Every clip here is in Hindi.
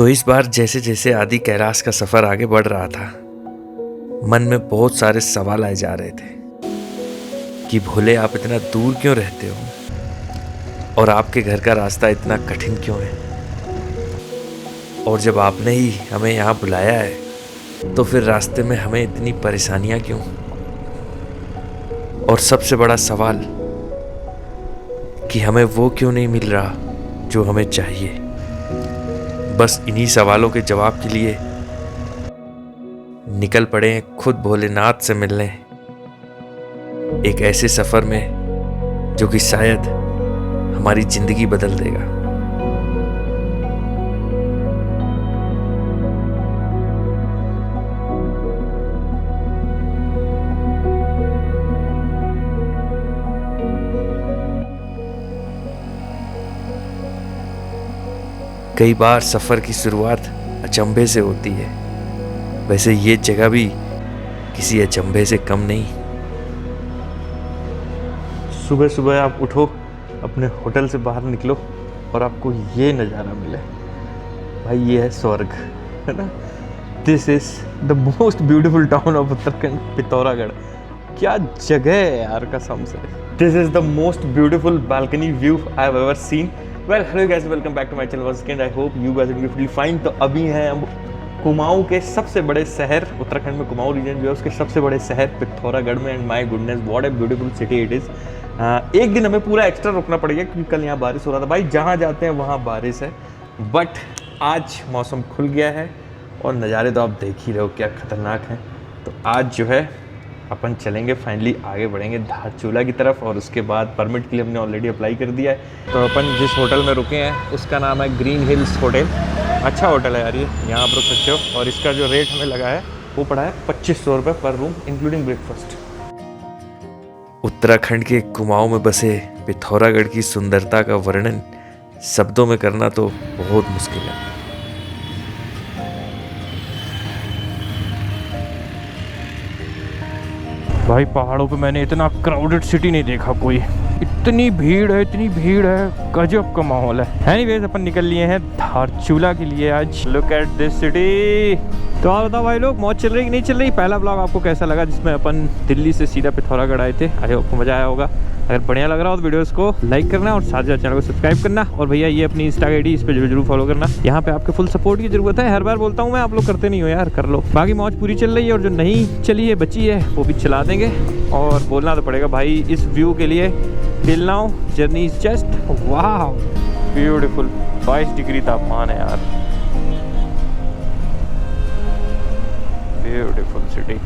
तो इस बार जैसे जैसे आदि कैलाश का सफर आगे बढ़ रहा था, मन में बहुत सारे सवाल आए जा रहे थे कि भोले आप इतना दूर क्यों रहते हो और आपके घर का रास्ता इतना कठिन क्यों है, और जब आपने ही हमें यहाँ बुलाया है तो फिर रास्ते में हमें इतनी परेशानियां क्यों। और सबसे बड़ा सवाल कि हमें वो क्यों नहीं मिल रहा जो हमें चाहिए। बस इन्हीं सवालों के जवाब के लिए निकल पड़े हैं खुद भोलेनाथ से मिलने, एक ऐसे सफर में जो कि शायद हमारी जिंदगी बदल देगा। कई बार सफर की शुरुआत अचंभे से होती है, वैसे ये जगह भी किसी अचंभे से कम नहीं। सुबह सुबह आप उठो, अपने होटल से बाहर निकलो और आपको ये नज़ारा मिले, भाई ये है स्वर्ग, है ना। This is the most beautiful town of Uttarakhand, Pithoragarh. क्या जगह है यार कसम से। This is the most beautiful balcony view I have ever seen. Well hello guys, welcome back to my channel once again. I hope you guys are beautifully fine. तो अभी हैं हम कुमाऊं के सबसे बड़े शहर, उत्तराखंड में कुमाऊं रीजन जो है उसके सबसे बड़े शहर पिथौरागढ़ में। And my goodness what a beautiful city it is. एक दिन हमें पूरा एक्स्ट्रा रुकना पड़ेगा क्योंकि कल यहाँ बारिश हो रहा था। भाई जहाँ जाते हैं वहाँ बारिश है, बट आज मौसम खुल गया है और नज़ारे तो आप देख ही रहे हो क्या खतरनाक हैं। तो आज जो है अपन चलेंगे, फाइनली आगे बढ़ेंगे धारचूला की तरफ। और उसके बाद परमिट के लिए हमने ऑलरेडी अप्लाई कर दिया है। तो अपन जिस होटल में रुके हैं उसका नाम है ग्रीन हिल्स होटल। अच्छा होटल है यार ये, यहाँ आप रुक सकते हो। और इसका जो रेट हमें लगा है वो पड़ा है 2500 रुपये पर रूम इंक्लूडिंग ब्रेकफास्ट। उत्तराखंड के कुमाऊं में बसे पिथौरागढ़ की सुंदरता का वर्णन शब्दों में करना तो बहुत मुश्किल है। भाई पहाड़ों पे मैंने इतना क्राउडेड सिटी नहीं देखा कोई। इतनी भीड़ है, गजब का माहौल है। एनीवेज अपन निकल लिए हैं धारचूला के लिए आज। Look at this city. तो आप बताओ भाई लोग, मौज चल रही कि नहीं चल रही। पहला ब्लॉग आपको कैसा लगा जिसमें अपन दिल्ली से सीधा पिथौरागढ़ आए थे। आई होप मज़ा आया होगा। अगर बढ़िया लग रहा हो तो वीडियोस को लाइक करना और साथ साथ चैनल को सब्सक्राइब करना। और भैया ये अपनी इंस्टा आईडी, इस पर जरूर फॉलो करना। यहाँ पे आपके फुल सपोर्ट की जरूरत है। हर बार बोलता हूँ मैं, आप लोग करते नहीं हो यार, कर लो। बाकी मौज पूरी चल रही है और जो नहीं चली है बची है वो भी चला देंगे। और बोलना तो पड़ेगा भाई, इस व्यू के लिए till now journey is just wow beautiful. 22 degree तापमान है यार, ब्यूटीफुल सिटी।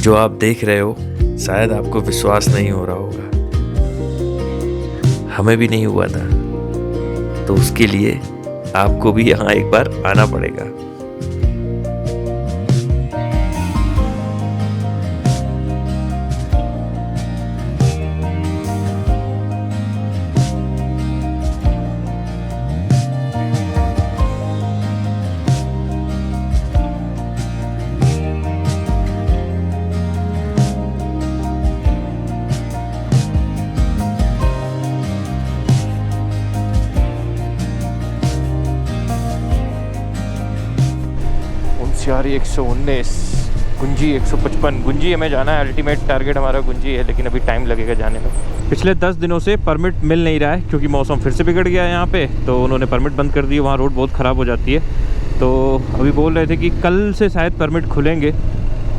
जो आप देख रहे हो शायद आपको विश्वास नहीं हो रहा होगा, हमें भी नहीं हुआ था। तो उसके लिए आपको भी यहाँ एक बार आना पड़ेगा। होशियारी 119, गुंजी 155। गुंजी हमें जाना है, अल्टीमेट टारगेट हमारा गुंजी है, लेकिन अभी टाइम लगेगा जाने में। पिछले 10 दिनों से परमिट मिल नहीं रहा है क्योंकि मौसम फिर से बिगड़ गया है यहाँ पे। तो उन्होंने परमिट बंद कर दी, वहाँ रोड बहुत ख़राब हो जाती है। तो अभी बोल रहे थे कि कल से शायद परमिट खुलेंगे।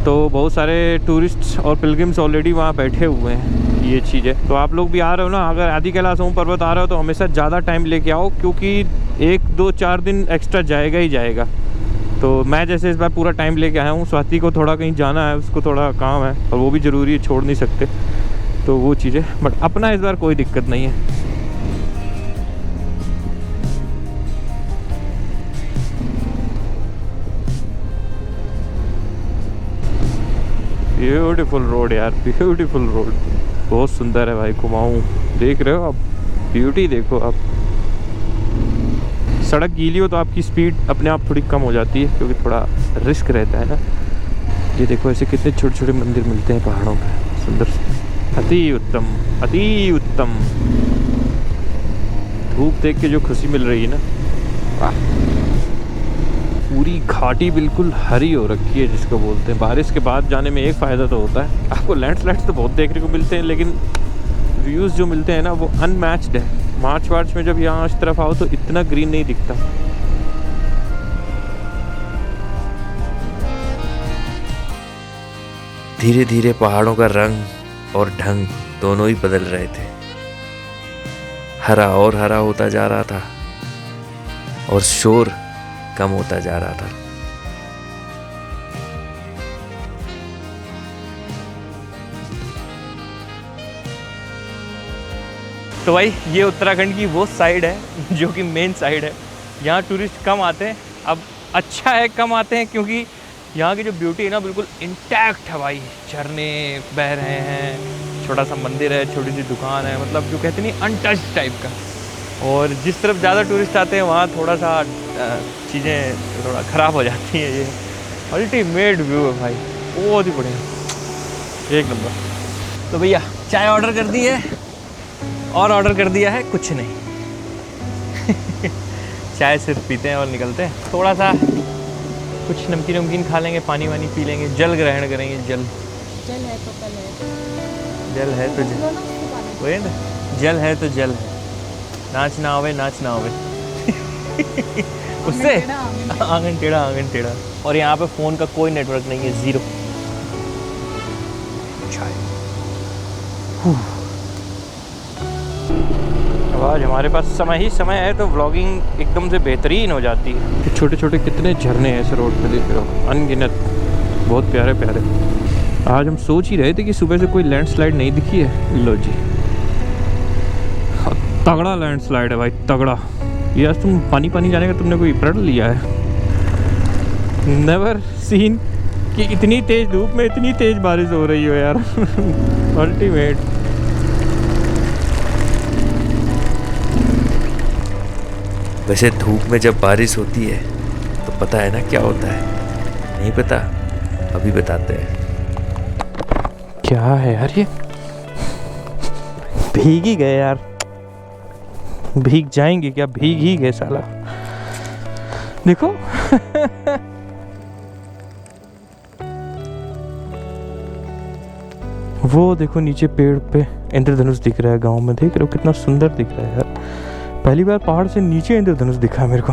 तो बहुत सारे टूरिस्ट और पिलग्रिम्स ऑलरेडी वहाँ बैठे हुए हैं। ये चीज़ है। तो आप लोग भी आ रहे हो ना, अगर आदि कैलाश पर्वत आ रहे हो तो हमेशा ज़्यादा टाइम लेके आओ, क्योंकि 1, 2, 4 दिन एक्स्ट्रा जाएगा ही जाएगा। तो मैं जैसे इस बार पूरा टाइम लेके आया हूँ। स्वाति को थोड़ा कहीं जाना है, उसको थोड़ा काम है और वो भी ज़रूरी है, छोड़ नहीं सकते। तो वो चीज़ें, बट अपना इस बार कोई दिक्कत नहीं है। ब्यूटीफुल रोड यार, ब्यूटीफुल रोड, बहुत सुंदर है भाई। कुमाऊं देख रहे हो आप, ब्यूटी देखो आप। सड़क गीली हो तो आपकी स्पीड अपने आप थोड़ी कम हो जाती है क्योंकि थोड़ा रिस्क रहता है ना। ये देखो ऐसे कितने छोटे छोटे मंदिर मिलते हैं पहाड़ों में, सुंदर से। अति उत्तम, अति उत्तम। धूप देख के जो खुशी मिल रही है ना, वाह। पूरी घाटी बिल्कुल हरी हो रखी है जिसको बोलते हैं। बारिश के बाद जाने में एक फ़ायदा तो होता है, आपको लैंडस्लाइड्स तो बहुत देखने को मिलते हैं, लेकिन व्यूज़ जो मिलते हैं ना वो अनमैच्ड है। मार्च वार्च में जब यहाँ इस तरफ आओ तो इतना ग्रीन नहीं दिखता। धीरे धीरे पहाड़ों का रंग और ढंग दोनों ही बदल रहे थे। हरा और हरा होता जा रहा था और शोर कम होता जा रहा था। तो भाई ये उत्तराखंड की वो साइड है जो कि मेन साइड है। यहाँ टूरिस्ट कम आते हैं। अब अच्छा है कम आते हैं, क्योंकि यहाँ की जो ब्यूटी है ना बिल्कुल इंटैक्ट है भाई। झरने बह रहे हैं, छोटा सा मंदिर है, छोटी सी दुकान है, मतलब जो कहते नहीं अनटच्ड टाइप का। और जिस तरफ ज़्यादा टूरिस्ट आते हैं वहाँ थोड़ा सा चीज़ें थोड़ा ख़राब हो जाती हैं। ये अल्टीमेट व्यू है भाई, बहुत ही बढ़िया, एक नंबर। तो भैया चाय ऑर्डर कर दी है और ऑर्डर कर दिया है कुछ नहीं। चाय सिर्फ पीते हैं और निकलते हैं। थोड़ा सा कुछ नमकीन वमकीन खा लेंगे, पानी वानी पी लेंगे, जल ग्रहण करेंगे। जल है तो कल है, जल है तो जल, वही ना, जल है तो जल है। नाच ना आवे, नाच ना आवे। उससे आंगन टेढ़ा, आंगन टेढ़ा। और यहाँ पे फ़ोन का कोई नेटवर्क नहीं है, ज़ीरो। अब आज हमारे पास समय ही समय है तो व्लॉगिंग एकदम से बेहतरीन हो जाती है। छोटे छोटे कितने झरने हैं इस रोड पे, देख रहे हो, अनगिनत, बहुत प्यारे प्यारे। आज हम सोच ही रहे थे कि सुबह से कोई लैंडस्लाइड नहीं दिखी है। लो जी, तगड़ा लैंडस्लाइड है भाई, तगड़ा। ये आज तुम पानी पानी जाने का तुमने कोई प्रण लिया है? नेवर सीन कि इतनी तेज धूप में इतनी तेज बारिश हो रही हो यार। अल्टीमेट। वैसे धूप में जब बारिश होती है तो पता है ना क्या होता है? नहीं पता? अभी बताते हैं। क्या है यार ये? भीग ही गए यार, भीग जाएंगे क्या? भीग ही गए साला। देखो। वो देखो नीचे पेड़ पे इंद्रधनुष दिख रहा है गांव में, देख रहे हो कितना सुंदर दिख रहा है यार। पहली बार पहाड़ से नीचे इंद्रधनुष दिखा मेरे को।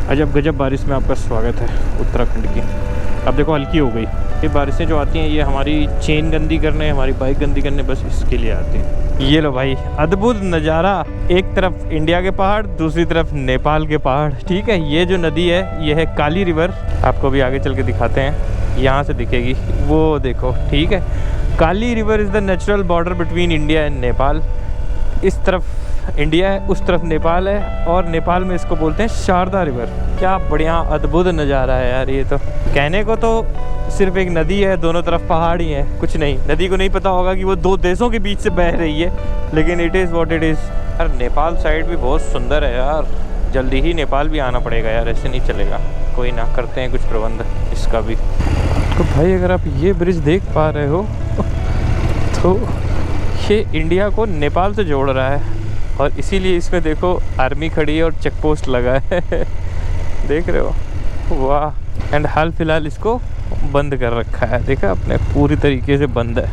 अजब गजब बारिश में आपका स्वागत है उत्तराखंड की। अब देखो हल्की हो गई। ये बारिशें जो आती हैं ये हमारी चेन गंदी करने, हमारी बाइक गंदी करने, बस इसके लिए आती हैं। ये लो भाई, अद्भुत नज़ारा। एक तरफ इंडिया के पहाड़, दूसरी तरफ नेपाल के पहाड़। ठीक है, ये जो नदी है ये है काली रिवर। आपको भी आगे चल के दिखाते हैं, यहाँ से दिखेगी, वो देखो। ठीक है, Kali river is the natural border between India and Nepal. इस तरफ इंडिया है, उस तरफ नेपाल है, और नेपाल में इसको बोलते हैं शारदा रिवर। क्या बढ़िया अद्भुत नज़ारा है यार ये तो। कहने को तो सिर्फ एक नदी है, दोनों तरफ पहाड़ ही है, कुछ नहीं। नदी को नहीं पता होगा कि वो दो देशों के बीच से बह रही है, लेकिन it is what it is. यार नेपाल साइड भी बहुत सुंदर है यार, जल्दी ही नेपाल भी आना पड़ेगा यार, ऐसे नहीं चलेगा। कोई ना, करते हैं कुछ प्रबंध इसका भी। तो भाई अगर आप ये ब्रिज देख पा रहे हो तो ये इंडिया को नेपाल से जोड़ रहा है, और इसीलिए इसमें देखो आर्मी खड़ी है और चेक पोस्ट लगा है। देख रहे हो, वाह। एंड हाल फिलहाल इसको बंद कर रखा है, देखा आपने, पूरी तरीके से बंद है।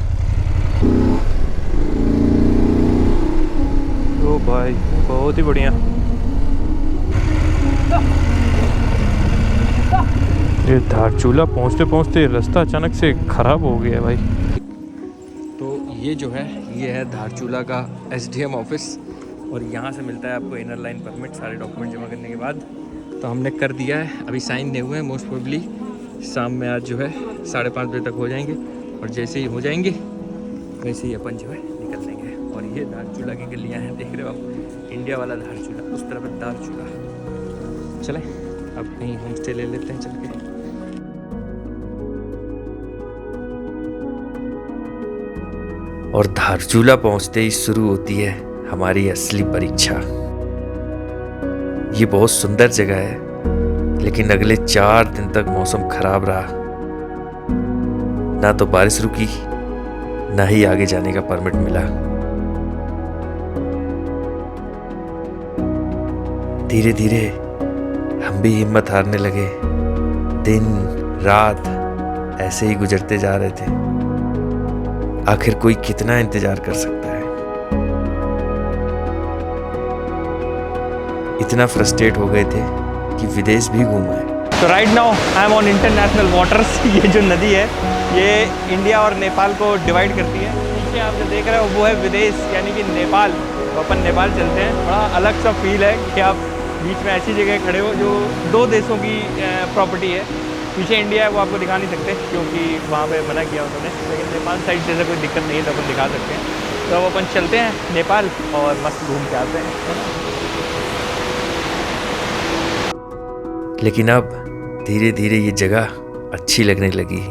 ओ भाई बहुत ही बढ़िया। ये धारचूला पहुँचते पहुँचते रास्ता अचानक से ख़राब हो गया भाई। तो ये जो है ये है धारचूला का SDM ऑफिस, और यहाँ से मिलता है आपको इनर लाइन परमिट, सारे डॉक्यूमेंट जमा करने के बाद। तो हमने कर दिया है, अभी साइन नहीं हुए हैं। मोस्ट प्रोबेबली शाम में आज जो है 5:30 बजे तक हो जाएंगे, और जैसे ही हो जाएंगे वैसे ही अपन जो है निकल देंगे। और ये धारचूला की गलियाँ हैं, देख रहे हो आप, इंडिया वाला धारचूला, उस तरफ है धारचूला। चलें अब कहीं होम स्टे ले लेते हैं चल के। और धारचूला पहुंचते ही शुरू होती है हमारी असली परीक्षा। ये बहुत सुंदर जगह है, लेकिन अगले 4 दिन तक मौसम खराब रहा। ना तो बारिश रुकी, ना ही आगे जाने का परमिट मिला। धीरे धीरे हम भी हिम्मत हारने लगे। दिन रात ऐसे ही गुजरते जा रहे थे। आखिर कोई कितना इंतजार कर सकता है। इतना फ्रस्ट्रेट हो गए थे कि विदेश भी घूमे। तो right now I am on international waters. ये जो नदी है ये इंडिया और नेपाल को डिवाइड करती है। नीचे आप जो देख रहे हो वो है विदेश यानी कि नेपाल। तो अपन नेपाल चलते हैं। बड़ा अलग सा फील है कि आप बीच में ऐसी जगह खड़े हो जो 2 देशों की प्रॉपर्टी है। पीछे इंडिया है वो आपको दिखा नहीं सकते क्योंकि वहाँ पे मना किया उन्होंने, लेकिन नेपाल साइड जैसे कोई दिक्कत नहीं है तो अपन दिखा सकते हैं। तो अब अपन चलते हैं नेपाल और मस्त घूम के आते हैं। लेकिन अब धीरे धीरे ये जगह अच्छी लगने लगी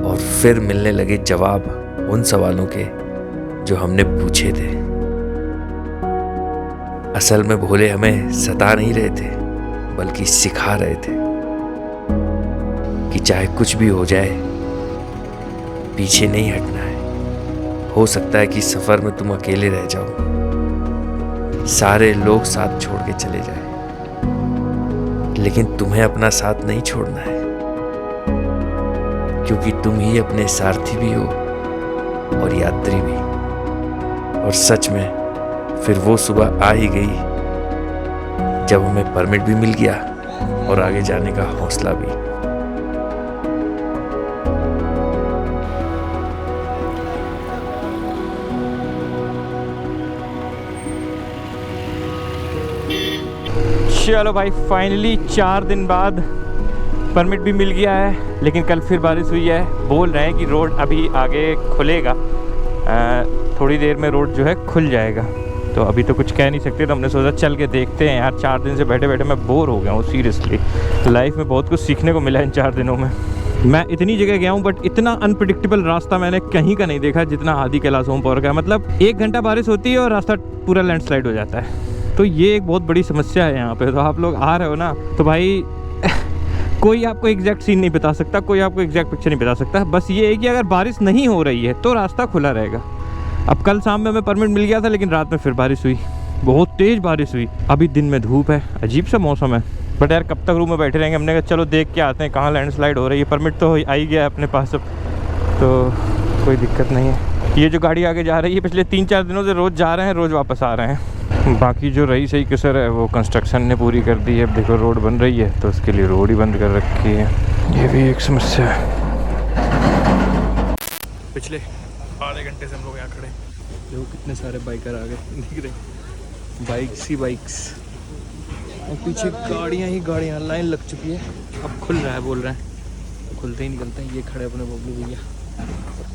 और फिर मिलने लगे जवाब उन सवालों के जो हमने पूछे थे। असल में भोले हमें सता नहीं रहे थे बल्कि सिखा रहे थे कि चाहे कुछ भी हो जाए पीछे नहीं हटना है। हो सकता है कि सफर में तुम अकेले रह जाओ, सारे लोग साथ छोड़ के चले जाए, लेकिन तुम्हें अपना साथ नहीं छोड़ना है, क्योंकि तुम ही अपने सारथी भी हो और यात्री भी। और सच में फिर वो सुबह आ ही गई जब हमें परमिट भी मिल गया और आगे जाने का हौसला भी। चलो भाई फाइनली 4 दिन बाद परमिट भी मिल गया है, लेकिन कल फिर बारिश हुई है। बोल रहे हैं कि रोड अभी आगे खुलेगा, थोड़ी देर में रोड जो है खुल जाएगा। तो अभी तो कुछ कह नहीं सकते, तो हमने सोचा चल के देखते हैं यार। 4 दिन से बैठे बैठे मैं बोर हो गया हूँ सीरियसली। लाइफ में बहुत कुछ सीखने को मिला इन 4 दिनों में। मैं इतनी जगह गया हूँ बट इतना अनप्रिडिक्टेबल रास्ता मैंने कहीं का नहीं देखा जितना आदि कैलाश ओमपावर का। मतलब 1 घंटा बारिश होती है और रास्ता पूरा लैंडस्लाइड हो जाता है। तो ये एक बहुत बड़ी समस्या है यहाँ पे। तो आप लोग आ रहे हो ना तो भाई कोई आपको एग्जैक्ट सीन नहीं बता सकता, कोई आपको एग्जैक्ट पिक्चर नहीं बता सकता। बस ये है कि अगर बारिश नहीं हो रही है तो रास्ता खुला रहेगा। अब कल शाम में हमें परमिट मिल गया था, लेकिन रात में फिर बारिश हुई, बहुत तेज़ बारिश हुई। अभी दिन में धूप है, अजीब सा मौसम है। बट यार कब तक रूम में बैठे रहेंगे। हमने कहा चलो देख के आते हैं कहाँ लैंडस्लाइड हो रही है। परमिट तो आ ही गया है अपने पास अब, तो कोई दिक्कत नहीं है। ये जो गाड़ी आगे जा रही है पिछले 3-4 दिनों से रोज़ जा रहे हैं, रोज़ वापस आ रहे हैं। बाकी जो रही सही कसर है वो कंस्ट्रक्शन ने पूरी कर दी है। अब देखो रोड बन रही है तो उसके लिए रोड ही बंद कर रखी है। ये भी एक समस्या है। पिछले आधे घंटे से हम लोग यहाँ खड़े, देखो कितने सारे बाइकर आ गए, दिख रहे बाइक्स ही बाइक्स, और पीछे गाड़ियाँ ही गाड़ियाँ, लाइन लग चुकी है। अब खुल रहा है, बोल रहे हैं खुलते ही निकलते हैं। ये खड़े अपने बबलू भैया,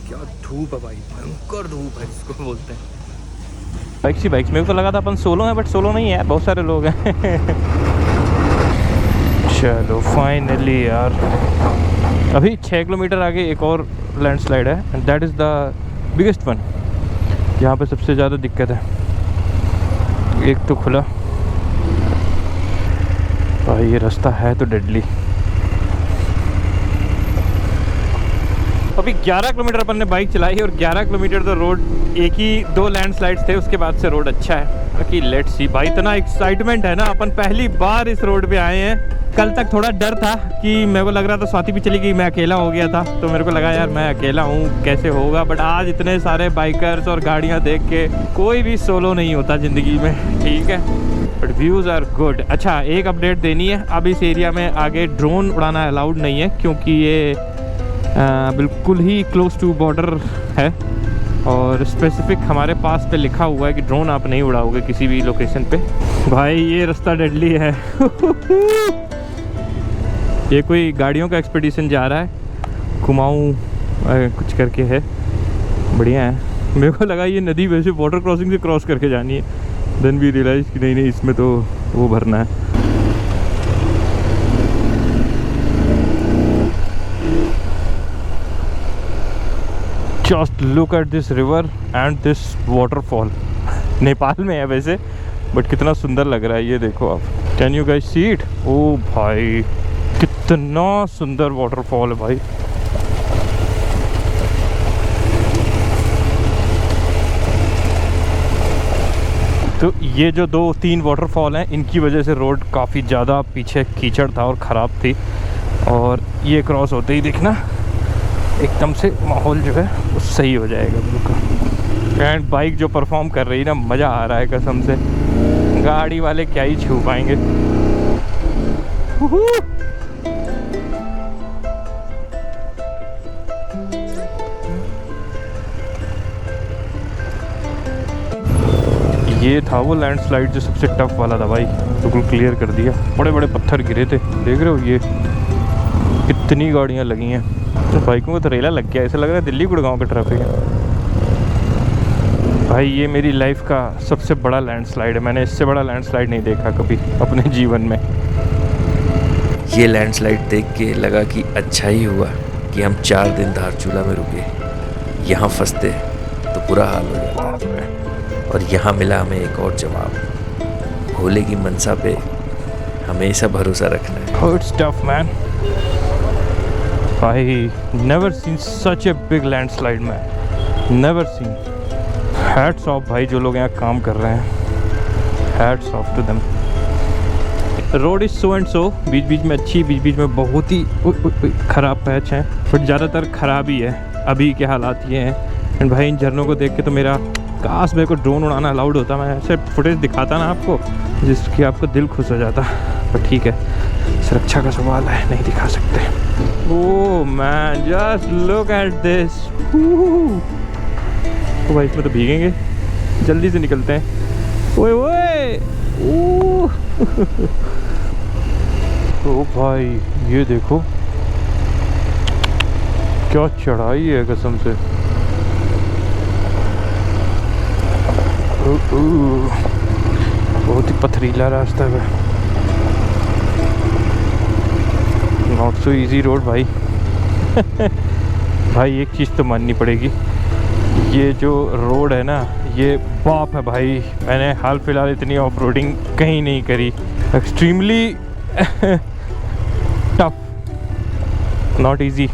क्या धूप है भाई, भयंकर धूप है जिसको बोलते हैं। बाइक्स ही बाइक्स, मेरे को लगा था अपन सोलो हैं बट सोलो नहीं है, बहुत सारे लोग हैं। चलो फाइनली यार, अभी 6 किलोमीटर आगे एक और लैंडस्लाइड है and that is the biggest one. यहाँ पे सबसे ज़्यादा दिक्कत है। एक तो खुला भाई, ये रास्ता है तो डेडली। अभी 11 किलोमीटर अपन ने बाइक चलाई और 11 किलोमीटर तो रोड, एक ही 2 लैंडस्लाइड्स थे, उसके बाद से रोड अच्छा है। बाकी लेट्स सी भाई, इतना एक्साइटमेंट है ना, अपन पहली बार इस रोड पे आए हैं। कल तक थोड़ा डर था कि मेरे को लग रहा था स्वाति भी चली गई, मैं अकेला हो गया था, तो मेरे को लगा यार मैं अकेला हूँ कैसे होगा। बट आज इतने सारे बाइकर्स और गाड़ियाँ देख के, कोई भी सोलो नहीं होता ज़िंदगी में, ठीक है। But views are good. अच्छा एक अपडेट देनी है, अब इस एरिया में आगे ड्रोन उड़ाना अलाउड नहीं है क्योंकि ये बिल्कुल ही क्लोज टू बॉर्डर है और स्पेसिफिक हमारे पास पे लिखा हुआ है कि ड्रोन आप नहीं उड़ाओगे किसी भी लोकेशन पे। भाई ये रास्ता डेडली है। ये कोई गाड़ियों का एक्सपीडिशन जा रहा है, कुमाऊँ कुछ करके है, बढ़िया है। मेरे को लगा ये नदी वैसे वाटर क्रॉसिंग से क्रॉस करके जानी है, देन भी रियलाइज़ कि नहीं इसमें तो वो भरना है। Just look at this river and this waterfall। Nepal में है वैसे, बट कितना सुंदर लग रहा है ये देखो आप। Can you guys see it? ओ भाई कितना सुंदर वाटरफॉल है भाई। तो ये जो 2-3 वाटरफॉल हैं इनकी वजह से रोड काफ़ी ज़्यादा पीछे कीचड़ था और ख़राब थी, और ये क्रॉस होते ही देखना एकदम से माहौल जो है वो सही हो जाएगा बिल्कुल। एंड बाइक जो परफॉर्म कर रही है ना, मज़ा आ रहा है कसम से। गाड़ी वाले क्या ही छू पाएंगे। ये था वो लैंडस्लाइड जो सबसे टफ वाला था भाई, बिल्कुल क्लियर कर दिया। बड़े बड़े पत्थर गिरे थे, देख रहे हो ये कितनी गाड़ियाँ लगी हैं। तो बाइकों को तो रेला लग गया, ऐसा लग रहा है दिल्ली गुड़गांव का ट्रैफिक है भाई। ये मेरी लाइफ का सबसे बड़ा लैंडस्लाइड है, मैंने इससे बड़ा लैंडस्लाइड नहीं देखा कभी अपने जीवन में। ये लैंडस्लाइड देख के लगा कि अच्छा ही हुआ कि हम 4 दिन धारचूला में रुके। यहाँ फंसते तो बुरा हाल हो जाता, और यहाँ मिला हमें एक और जवाब। भोले की मनसा पे हमेशा भरोसा रखना है। Oh, it's tough, man. I never seen such a big landslide, man. Never seen. Hats off भाई जो लोग यहाँ काम कर रहे हैं। Hats off to them. Road is so and so, बीच बीच में अच्छी, बीच बीच में बहुत ही ख़राब पैच है, बट ज़्यादातर ख़राब ही है। अभी के हालात ये हैं। एंड भाई इन झरनों को देख के तो मेरा काश मेरे को ड्रोन उड़ाना अलाउड होता, मैं ऐसे फुटेज दिखाता ना आपको जिसकी आपको दिल खुश हो जाता। पर ठीक है, सुरक्षा का सवाल है, नहीं दिखा सकते। Oh man, just look at this. तो भाई इसमें तो भीगेंगे, जल्दी से निकलते हैं। ओए ओए ओ भाई ये देखो क्या चढ़ाई है कसम से। बहुत ही पथरीला रास्ता है, नॉट सो इजी रोड भाई। भाई एक चीज़ तो माननी पड़ेगी, ये जो रोड है ना ये बाप है भाई। मैंने हाल फिलहाल इतनी ऑफ रोडिंग कहीं नहीं करी। Extremely tough, not easy,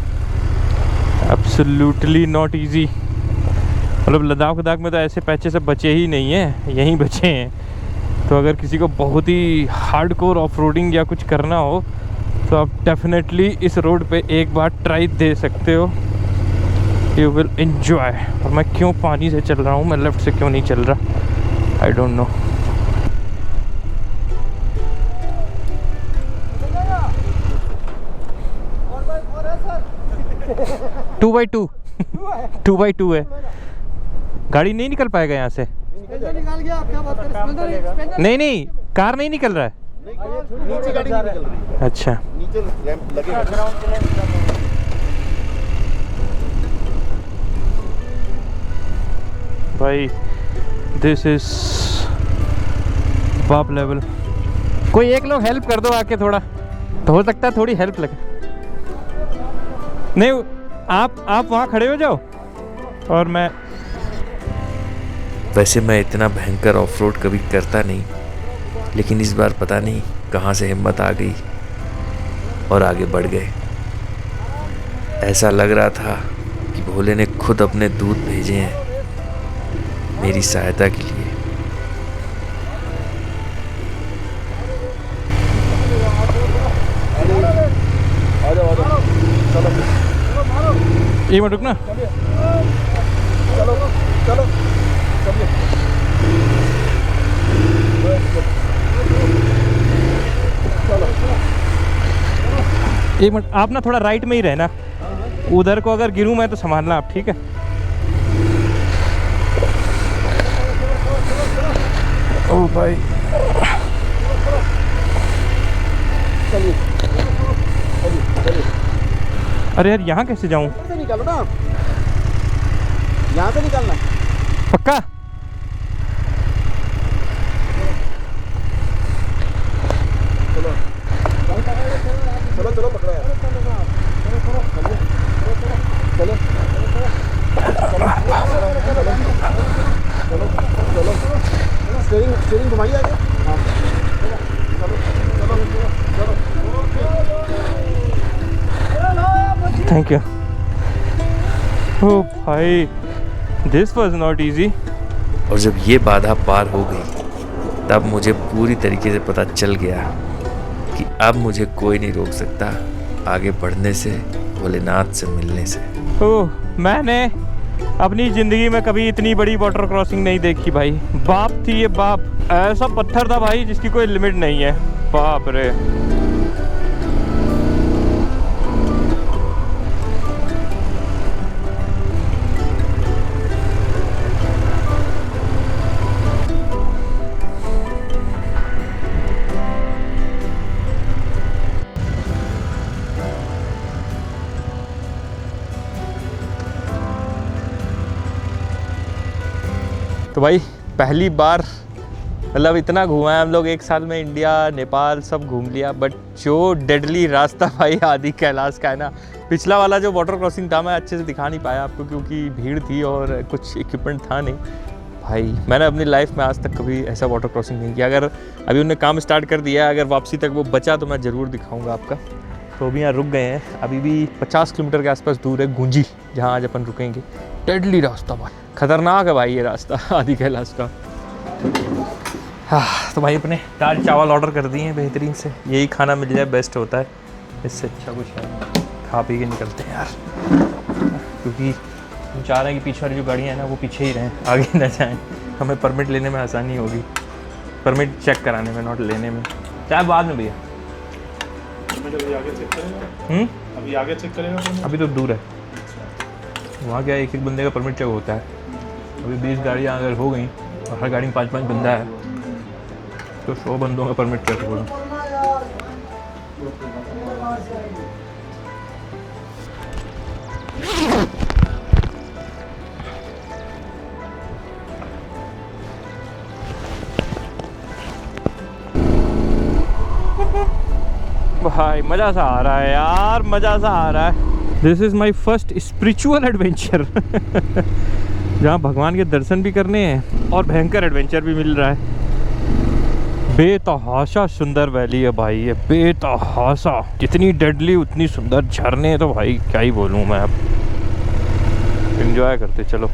absolutely not easy. मतलब लद्दाख में तो ऐसे पैचे से बचे ही नहीं हैं, यहीं बचे हैं। तो अगर किसी को बहुत ही हार्डकोर ऑफ रोडिंग या कुछ करना हो तो आप डेफिनेटली इस रोड पे एक बार ट्राई दे सकते हो। You will enjoy. और मैं क्यों पानी से चल रहा हूँ, मैं लेफ़्ट से क्यों नहीं चल रहा, I don't know. Two by two है, गाड़ी नहीं निकल पाएगा यहाँ से। निकाल गया, आप क्या बात कर रहे हैं? नहीं कार नहीं निकल रहा है। नीचे गाड़ी नहीं निकल रही है। अच्छा नीचे रैंप लगेगा। भाई दिस इज बाप लेवल। कोई एक लोग हेल्प कर दो आके थोड़ा, तो हो सकता है थोड़ी हेल्प लगे। नहीं आप वहाँ खड़े हो जाओ और मैं। वैसे मैं इतना भयंकर ऑफ रोड कभी करता नहीं, लेकिन इस बार पता नहीं कहाँ से हिम्मत आ गई और आगे बढ़ गए। ऐसा लग रहा था कि भोले ने खुद अपने दूत भेजे हैं मेरी सहायता के लिए। एक मिनट रुकना। चलो एक मिनट, आप ना थोड़ा राइट में ही रहना, उधर को अगर गिरूं मैं तो संभालना आप, ठीक है? ओ भाई अरे यार यहाँ कैसे जाऊँ? से निकालो ना, यहाँ से निकालना पक्का? चलो पकड़ो यार, चलो स्टीयरिंग घुमाइए आगे। क्या? ओ भाई, दिस वाज नॉट इजी। और जब ये बाधा पार हो गई तब मुझे पूरी तरीके से पता चल गया कि अब मुझे कोई नहीं रोक सकता आगे बढ़ने से, भोलेनाथ से मिलने से। ओह, मैंने अपनी ज़िंदगी में कभी इतनी बड़ी वाटर क्रॉसिंग नहीं देखी भाई। बाप थी ये बाप, ऐसा पत्थर था भाई जिसकी कोई लिमिट नहीं है। बाप रे। तो भाई पहली बार मतलब इतना घूमा है हम लोग एक साल में, इंडिया नेपाल सब घूम लिया, बट जो डेडली रास्ता भाई आदि कैलाश का है ना। पिछला वाला जो वाटर क्रॉसिंग था मैं अच्छे से दिखा नहीं पाया आपको क्योंकि भीड़ थी और कुछ इक्विपमेंट था नहीं। भाई मैंने अपनी लाइफ में आज तक कभी ऐसा वाटर क्रॉसिंग नहीं किया। अगर अभी उन्होंने काम स्टार्ट कर दिया है, अगर वापसी तक वो बचा तो मैं ज़रूर दिखाऊँगा आपका। तो अभी यहाँ रुक गए हैं, अभी भी 50 किलोमीटर के आसपास दूर है गुंजी, जहाँ आज अपन रुकेंगे। डेडली रास्ता भाई, खतरनाक है भाई ये रास्ता आदि कैलाश का। हाँ, तो भाई अपने दाल चावल ऑर्डर कर दिए हैं बेहतरीन से। यही खाना मिल जाए बेस्ट होता है, इससे अच्छा कुछ है। खा पी के निकलते हैं यार, क्योंकि हम चाह रहे हैं कि पीछे वाली जो गाड़ियाँ हैं ना वो पीछे ही रहें, आगे न जाएँ। हमें परमिट लेने में आसानी होगी, परमिट चेक कराने में, नोट लेने में। चाहे बाद में भैया, अभी आगे चेक करेगा। अभी तो दूर है वहाँ, क्या एक बंदे का परमिट चेक होता है। अभी 20 गाड़ियाँ अगर हो गई और हर गाड़ी में 5-5 बंदा है तो 100 बंदों का परमिट चेक होगा। भाई मज़ा सा आ रहा है यार, मज़ा सा आ रहा है। This is my first spiritual adventure जहाँ भगवान के दर्शन भी करने हैं और भयंकर एडवेंचर भी मिल रहा है। बेतहाशा सुंदर वैली है भाई ये, बेतहाशा। जितनी डेडली उतनी सुंदर झरने, तो भाई क्या ही बोलूँ मैं। अब एंजॉय करते चलो।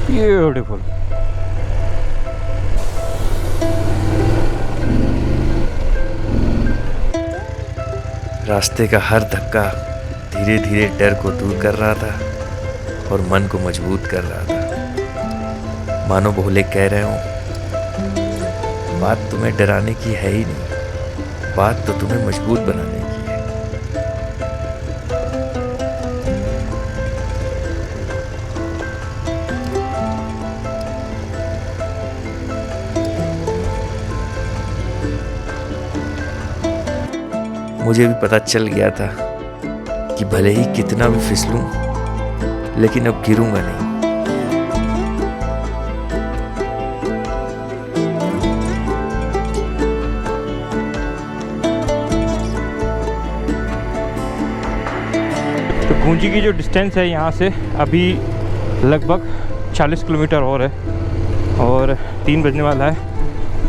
ब्यूटीफुल। रास्ते का हर धक्का धीरे धीरे डर को दूर कर रहा था और मन को मजबूत कर रहा था। मानो भोले कह रहे हो, बात तुम्हें डराने की है ही नहीं, बात तो तुम्हें मजबूत बनाने की है। मुझे भी पता चल गया था कि भले ही कितना भी फिसलूं, लेकिन अब गिरूंगा नहीं। तो गुंजी की जो डिस्टेंस है यहाँ से अभी लगभग 40 किलोमीटर और है, और 3 बजने वाला है।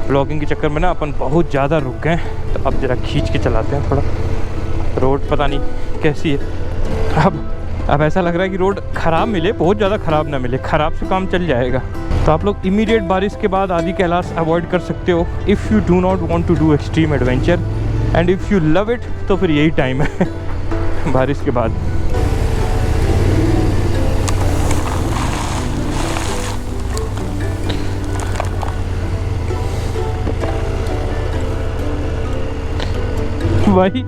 ब्लॉगिंग के चक्कर में ना अपन बहुत ज़्यादा रुक गए, तो अब ज़रा खींच के चलाते हैं थोड़ा। रोड पता नहीं कैसी है, अब ऐसा लग रहा है कि रोड ख़राब मिले, बहुत ज़्यादा ख़राब ना मिले, ख़राब से काम चल जाएगा। तो आप लोग इमीडिएट बारिश के बाद आदि कैलाश अवॉइड कर सकते हो if you do not want to do extreme adventure, and if you love it तो फिर यही टाइम है बारिश के बाद। भाई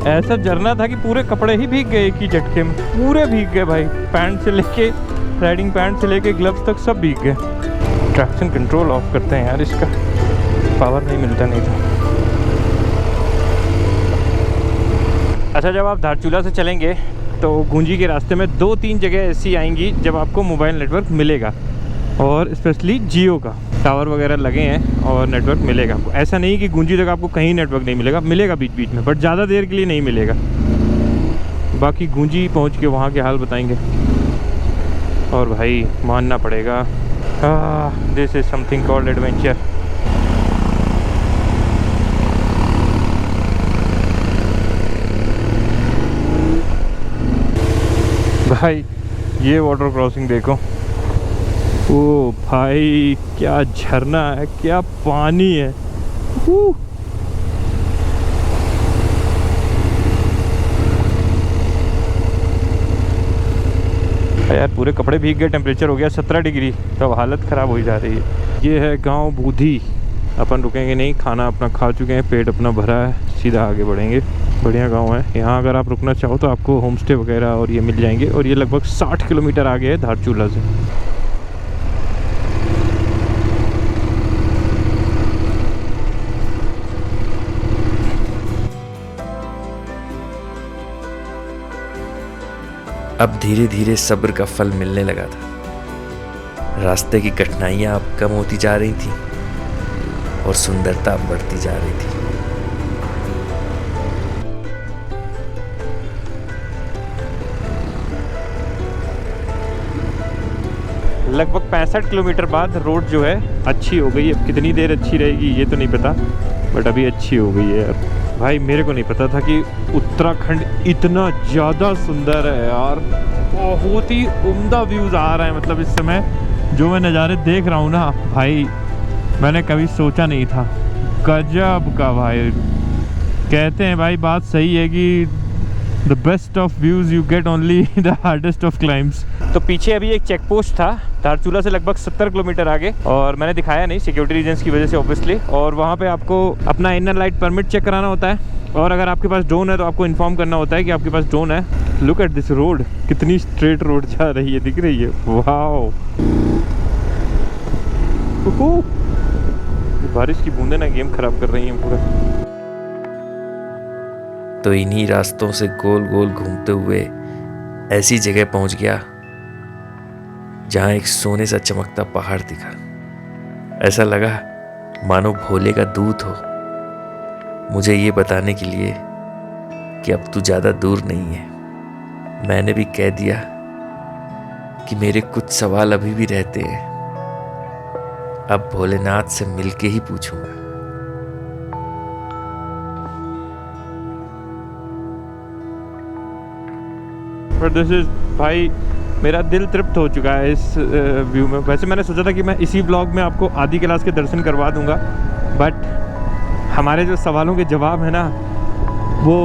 ऐसा झरना था कि पूरे कपड़े ही भीग गए एक ही झटके में, पूरे भीग गए भाई। पैंट से लेके, राइडिंग पैंट से लेके ग्लव्स तक सब भीग गए। ट्रैक्शन कंट्रोल ऑफ करते हैं यार, इसका पावर नहीं मिलता नहीं तो। अच्छा, जब आप धारचूला से चलेंगे तो गुंजी के रास्ते में 2-3 जगह ऐसी आएंगी जब आपको मोबाइल नेटवर्क मिलेगा, और स्पेशली जियो का टावर वगैरह लगे हैं और नेटवर्क मिलेगा आपको। ऐसा नहीं कि गुंजी तक आपको कहीं नेटवर्क नहीं मिलेगा, मिलेगा बीच बीच में, बट ज़्यादा देर के लिए नहीं मिलेगा। बाकी गुंजी पहुंच के वहाँ के हाल बताएंगे। और भाई मानना पड़ेगा, this is something called adventure. भाई ये वाटर क्रॉसिंग देखो, ओ भाई क्या झरना है, क्या पानी है। यार पूरे कपड़े भीग गए, टेम्परेचर हो गया 17 डिग्री, तो हालत ख़राब हो जा रही है। ये है गांव बूधी, अपन रुकेंगे नहीं, खाना अपना खा चुके हैं, पेट अपना भरा है, सीधा आगे बढ़ेंगे। बढ़िया गांव है, यहाँ अगर आप रुकना चाहो तो आपको होम स्टे वगैरह और ये मिल जाएंगे, और ये लगभग 60 किलोमीटर आगे है धारचूला से। अब धीरे धीरे सब्र का फल मिलने लगा था। रास्ते की कठिनाइयां अब कम होती जा रही थी और सुंदरता बढ़ती जा रही थी। लगभग 65 किलोमीटर बाद रोड जो है अच्छी हो गई। अब कितनी देर अच्छी रहेगी ये तो नहीं पता, बट अभी अच्छी हो गई है यार। भाई मेरे को नहीं पता था कि उत्तराखंड इतना ज़्यादा सुंदर है यार, बहुत ही उम्दा व्यूज़ आ रहे हैं। मतलब इस समय जो मैं नज़ारे देख रहा हूँ ना भाई, मैंने कभी सोचा नहीं था। गजब का भाई, कहते हैं भाई बात सही है कि the best of views you get only the hardest of climbs. तो पीछे अभी एक चेक पोस्ट था धारचूला से लगभग 70 किलोमीटर आगे, और मैंने दिखाया नहीं सिक्योरिटी रीजन्स की वजह से ऑब्वियसली। और वहाँ पे आपको अपना इनर लाइट परमिट चेक कराना होता है, और अगर आपके पास ड्रोन है तो आपको इन्फॉर्म करना होता है कि आपके पास ड्रोन है। लुक एट दिस रोड, कितनी स्ट्रेट रोड जा रही है, दिख रही है, वाओ। बारिश की बूंदें ना गेम खराब कर रही हैं पूरा। तो इन्हीं रास्तों से गोल गोल घूमते हुए ऐसी जगह पहुंच गया जहां एक सोने सा चमकता पहाड़ दिखा। ऐसा लगा मानो भोले का दूत हो, मुझे ये बताने के लिए कि अब तू ज्यादा दूर नहीं है। मैंने भी कह दिया कि मेरे कुछ सवाल अभी भी रहते हैं, अब भोलेनाथ से मिलके ही पूछूंगा। बट दिस इज भाई, मेरा दिल तृप्त हो चुका है इस व्यू में। वैसे मैंने सोचा था कि मैं इसी ब्लॉग में आपको आदि कैलाश के दर्शन करवा दूंगा, बट हमारे जो सवालों के जवाब है ना वो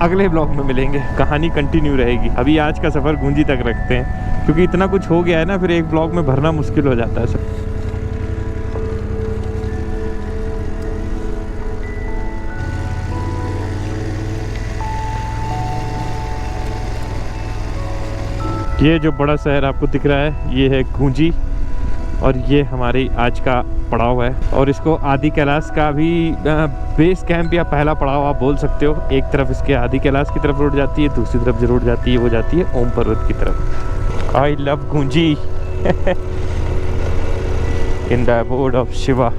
अगले ब्लॉग में मिलेंगे, कहानी कंटिन्यू रहेगी। अभी आज का सफ़र गुंजी तक रखते हैं, क्योंकि इतना कुछ हो गया है ना, फिर एक ब्लॉग में भरना मुश्किल हो जाता है सब। ये जो बड़ा शहर आपको दिख रहा है ये है गुंजी, और ये हमारी आज का पड़ाव है, और इसको आदि कैलाश का भी बेस कैंप या पहला पड़ाव आप बोल सकते हो। एक तरफ इसके आदि कैलाश की तरफ रोड जाती है, दूसरी तरफ जो रोड जाती है वो जाती है ओम पर्वत की तरफ। I love Gunji in the abode of Shiva.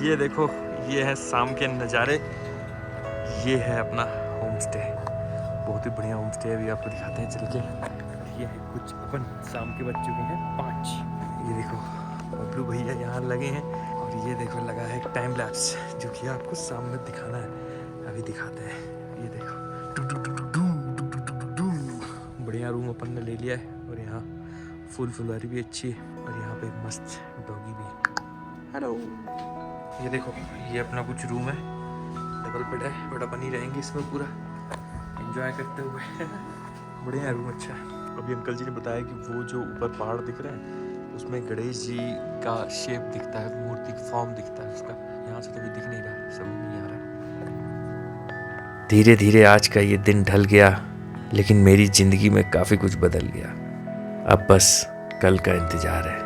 ये देखो, ये है शाम के नज़ारे, ये है अपना होम स्टे। बहुत ही बढ़िया होम स्टे है, अभी आपको दिखाते हैं चल के। ये है कुछ, अपन शाम के बज चुके हैं 5। ये देखो बबलू भैया यहाँ लगे हैं, और ये देखो लगा है टाइम लैप्स, जो कि आपको शाम में दिखाना है। अभी दिखाते हैं, ये देखो बढ़िया रूम अपन ने ले लिया है, और यहाँ फुल फुलवारी भी अच्छी है, और यहाँ पे मस्त डॉगी भी। हेलो, ये देखो ये अपना कुछ रूम है, डबल बेड है, बट अपन ही रहेंगे इसमें पूरा एंजॉय करते हुए। बढ़िया रूम, अच्छा है। अभी अंकल जी ने बताया कि वो जो ऊपर पहाड़ दिख रहे हैं उसमें गणेश जी का शेप दिखता है, मूर्ति फॉर्म दिखता है उसका। यहाँ से तो भी दिख नहीं रहा, समझ नहीं आ रहा। धीरे धीरे आज का ये दिन ढल गया, लेकिन मेरी जिंदगी में काफी कुछ बदल गया। अब बस कल का इंतजार है।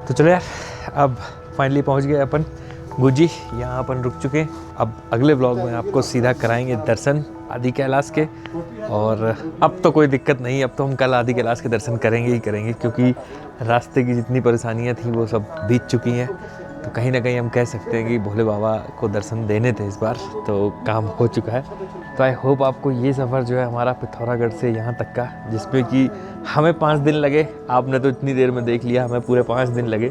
तो चलो यार, अब फाइनली पहुंच गए अपन गुंजी। यहाँ अपन रुक चुके हैं। अब अगले ब्लॉग में आपको सीधा कराएंगे दर्शन आदि कैलाश के, और अब तो कोई दिक्कत नहीं, अब तो हम कल आदि कैलाश के दर्शन करेंगे ही करेंगे, क्योंकि रास्ते की जितनी परेशानियाँ थी वो सब बीत चुकी हैं। तो कहीं ना कहीं हम कह सकते हैं कि भोले बाबा को दर्शन देने थे इस बार, तो काम हो चुका है। तो आई होप आपको ये सफ़र जो है हमारा पिथौरागढ़ से यहाँ तक का, जिसमें कि हमें 5 दिन लगे, आपने तो इतनी देर में देख लिया, हमें पूरे 5 दिन लगे।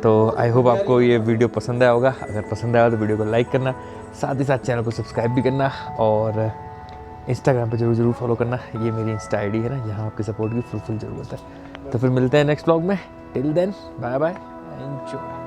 तो आई होप आपको ये वीडियो पसंद आया होगा। अगर पसंद आया तो वीडियो को लाइक करना, साथ ही साथ चैनल को सब्सक्राइब भी करना, और इंस्टाग्राम पे जरूर फॉलो करना। ये मेरी इंस्टा आईडी है ना, जहाँ आपकी सपोर्ट की फुल ज़रूरत है। तो फिर मिलते हैं नेक्स्ट व्लॉग में। Till then bye bye, enjoy.